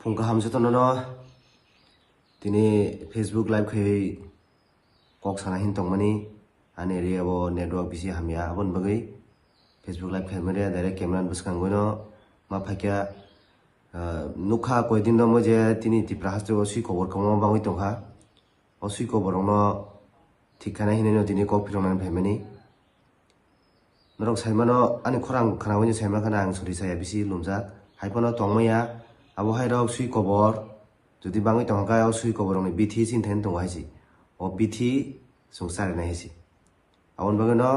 फुंका हमसे तो नो तिने फेसबुक लाइव खे कॉक साना हिन तंग मनी आने रे वो नेटवर्क बिसी हमिया अबन बगई फेसबुक लाइव खे मेरे डायरेक्ट कैमरा बसकांगो नो मा फाक्या नुखा कोई दिन दो मुझे तिनी तिप्रा हस्ते ओसी खबर कमो बांगई तंखा ओसी खबर नो ठिकाना हिने नो तिने कॉक फिरंगनान फेमनी नरक साइमानो आनि खरां खानावनि साइमा खाना आं सरि साया BC लुमजा हाइफानो तंगमया abo hai rok sui kobor jodi bangai tongka o sui kobor ni bithi sin then tong haisi o bithi sungsar na haisi awon bagai no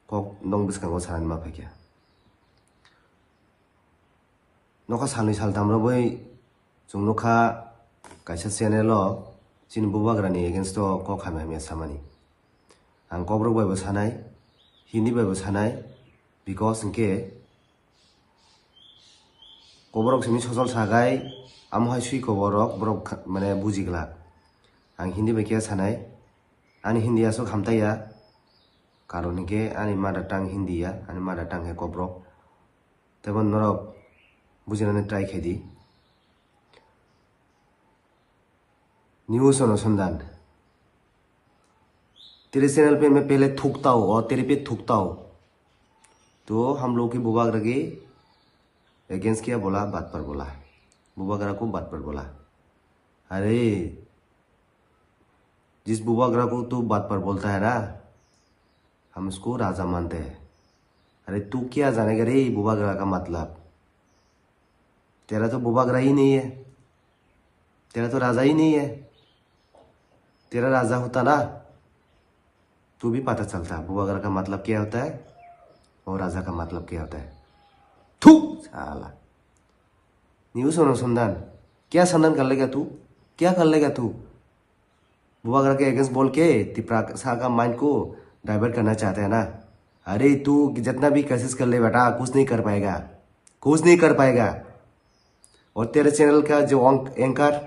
kok nong biskango saran ma phakya noka salni sal tamro bai jung noka kaisa channel lo chin bubagra ni against to kok khame me samani ang kobrok bai bo sanai hindi bai bo sanai because inke koborok simi sojol sagai amhai sui koborok borok mane bujigla ang hindi bai kya sanai ani hindi aso khamtaya karon ke ani mother tongue hindi ya ani mother tongue he koborok tebon norok bujinane try khedi news अनुसंधान तेरे channel पे मैं पहले थूकता हूँ और तेरे पे थूकता हूँ तो हम लोग की बुबागरा के अगेंस्ट क्या बोला बात पर बोला बुबागरा को बात पर बोला अरे जिस बुबागरा को तू बात पर बोलता है ना हम उसको राजा मानते हैं अरे तू क्या जानेगा रे बुबागरा का मतलब तेरा तो बुबागरा ही नहीं है तेरा तो राजा ही नहीं है तेरा राजा होता ना तू भी पता चलता बुबागरा का मतलब क्या होता है और राजा का मतलब क्या होता है थू साला न्यूज़ अनुसंधान क्या संधान कर लेगा तू क्या कर लेगा तू बुबागरा के अगेंस्ट बोल के तिप्रा का माइंड को डाइवर्ट करना चाहते हैं ना अरे तू जितना भी कोशिश कर ले बेटा कुछ नहीं कर पाएगा कुछ नहीं कर पाएगा और तेरे चैनल का जो एंकर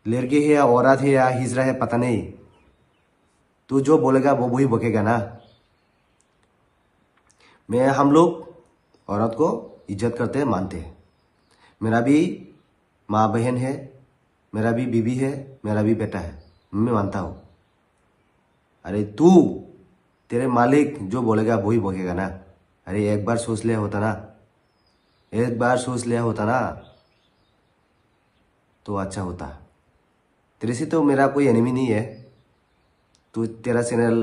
लड़की है या औरत है या हिजरा है पता नहीं तू जो बोलेगा वो वही बकेगा ना मैं हम लोग औरत को इज्जत करते हैं मानते हैं मेरा भी माँ बहन है मेरा भी बीवी है मेरा भी बेटा है मैं मानता हूँ अरे तू तेरे मालिक जो बोलेगा वही बकेगा ना अरे एक बार सोच लिया होता ना एक बार सोच लिया होता ना तो अच्छा होता तेरे से तो मेरा कोई एनिमी नहीं है तू तेरा चैनल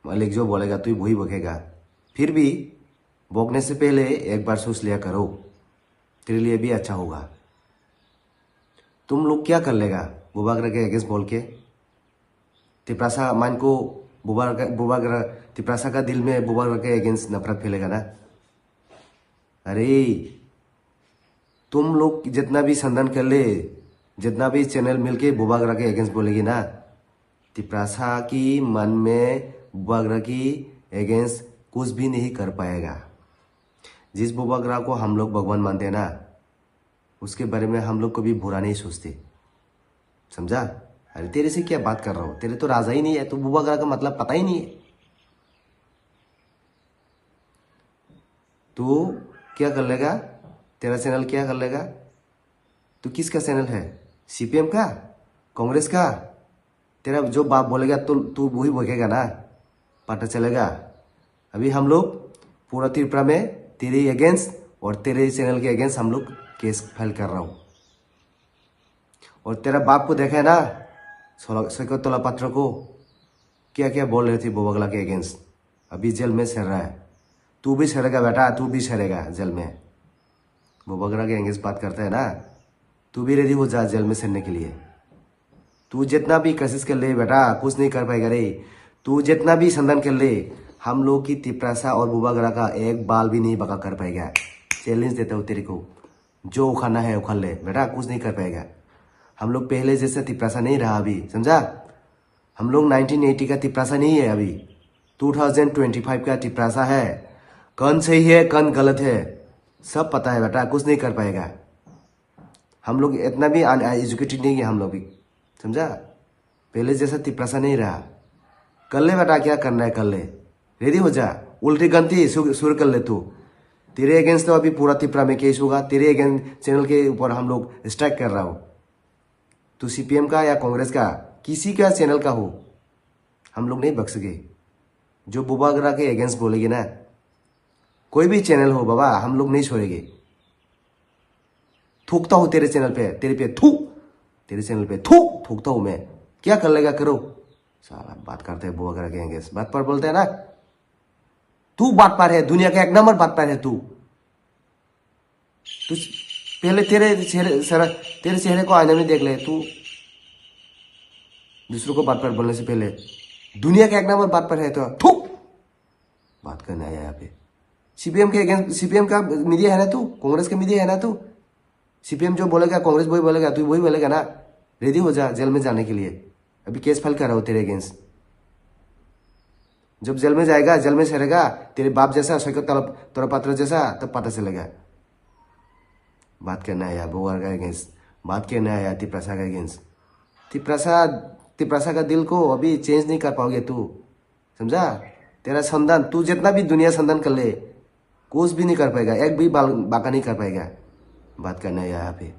मालिक जो बोलेगा तू वही बकेगा फिर भी भोगने से पहले एक बार सोच लिया करो तेरे लिए भी अच्छा होगा तुम लोग क्या कर लेगा बुबागरा के अगेंस्ट बोल के तिप्रासा मान को बुबागरा तिप्रासा का दिल में बुबागरा के अगेंस्ट नफरत फैलेगा ना अरे तुम लोग जितना भी संधान कर ले जितना भी चैनल मिलके बुबागरा के अगेंस्ट बोलेगी ना तिप्रासा की मन में बुबागरा की अगेंस्ट कुछ भी नहीं कर पाएगा जिस बुबागरा को हम लोग भगवान मानते हैं ना उसके बारे में हम लोग कभी बुरा नहीं सोचते समझा अरे तेरे से क्या बात कर रहा हूँ तेरे तो राजा ही नहीं है तो बुबागरा का मतलब पता ही नहीं है तू क्या कर लेगा तेरा चैनल क्या कर लेगा तू किसका चैनल है सीपीएम का कांग्रेस का तेरा जो बाप बोलेगा तो तू वही बोलेगा ना पता चलेगा अभी हम लोग पूरा त्रिपुरा में तेरे अगेंस्ट और तेरे चैनल के अगेंस्ट हम लोग केस फाइल कर रहा हूँ और तेरा बाप को देखा है ना सैकतला पात्र को क्या क्या बोल रहे थे बुबागरा के अगेंस्ट अभी जेल में सड़ रहा है तू भी सड़ेगा बेटा तू भी सड़ेगा जेल में बुबागरा के अगेंस्ट बात करता है ना तू भी रेडी हो जा जेल में सड़ने के लिए तू जितना भी कोशिश कर ले बेटा कुछ नहीं कर पाएगा रे तू जितना भी संधान कर ले हम लोग की तिप्रासा और बुबागरा का एक बाल भी नहीं बका कर पाएगा चैलेंज देता हूँ तेरे को जो उखाड़ना है उखाड़ ले बेटा कुछ नहीं कर पाएगा हम लोग पहले जैसे तिप्रासा नहीं रहा अभी समझा हम लोग 1980 का तिप्रासा नहीं है अभी 2025 का तिप्रासा है कौन सही है कौन गलत है सब पता है बेटा कुछ नहीं कर पाएगा हम लोग इतना भी एजुकेटेड नहीं है हम लोग भी समझा पहले जैसा तिप्रासा नहीं रहा कर ले बेटा क्या करना है कर ले रेडी हो जा उल्टी गंती शुरू कर ले तू तेरे अगेंस्ट तो अभी पूरा त्रिपुरा में केस होगा, तेरे अगेंस्ट चैनल के ऊपर हम लोग स्ट्राइक कर रहा हो। तू सीपीएम का या कांग्रेस का किसी का चैनल का हो, हम लोग नहीं बख्शेंगे। जो बुबागरा के अगेंस्ट बोलेगे ना, कोई भी चैनल हो बाबा, हम लोग नहीं छोड़ेंगे। थूकता हूं तेरे चैनल पे, तेरे पे थू, तेरे चैनल पे थू थूकता हूं मैं। क्या कर लेगा करो। साला बात करते हैं बुबागरा के अगेंस्ट, बात पर बोलते हैं ना। तू बात पर है, दुनिया का 1 नंबर बात पर है तू। पहले तेरे चेहरे को आईने में देख ले तू। दूसरों को बात पर बोलने से पहले दुनिया का 1 नंबर बात पर है तो थू बात करने आया यहाँ पे। सीपीएम के अगेंस्ट, सीपीएम का मीडिया है ना तू, कांग्रेस का मीडिया है ना तू। सीपीएम जो बोलेगा कांग्रेस वही बोलेगा, तू वही बोलेगा ना। रेडी हो जा जेल में जाने के लिए। अभी केस फाइल कर रहा हूं तेरे अगेंस्ट। जब जेल में जाएगा, जेल में सड़ेगा, तेरे बाप जैसा सैकत तोरापात्र जैसा, तब पता चलेगा। बात करना है यार बुबागरा का अगेंस्ट, बात करना है यार तिपरासा का अगेंस्ट। तिपरासा का दिल को अभी चेंज नहीं कर पाओगे तू, समझा। तेरा संतान, तू जितना भी दुनिया संतान कर ले, कुछ भी नहीं कर पाएगा, एक भी बाका नहीं कर पाएगा। बात करना है यहाँ पे।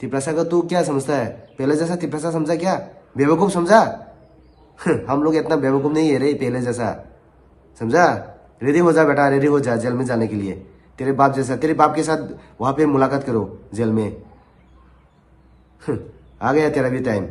तिपरासा का तू क्या समझता है, पहले जैसा तिपरासा समझा क्या, बेवकूफ समझा। हम लोग इतना बेवकूफ नहीं है रे पहले जैसा, समझा। रेडी हो जा बेटा, रेडी हो जा जेल में जाने के लिए। तेरे बाप जैसा, तेरे बाप के साथ वहां पे मुलाकात करो जेल में। आ गया तेरा भी टाइम।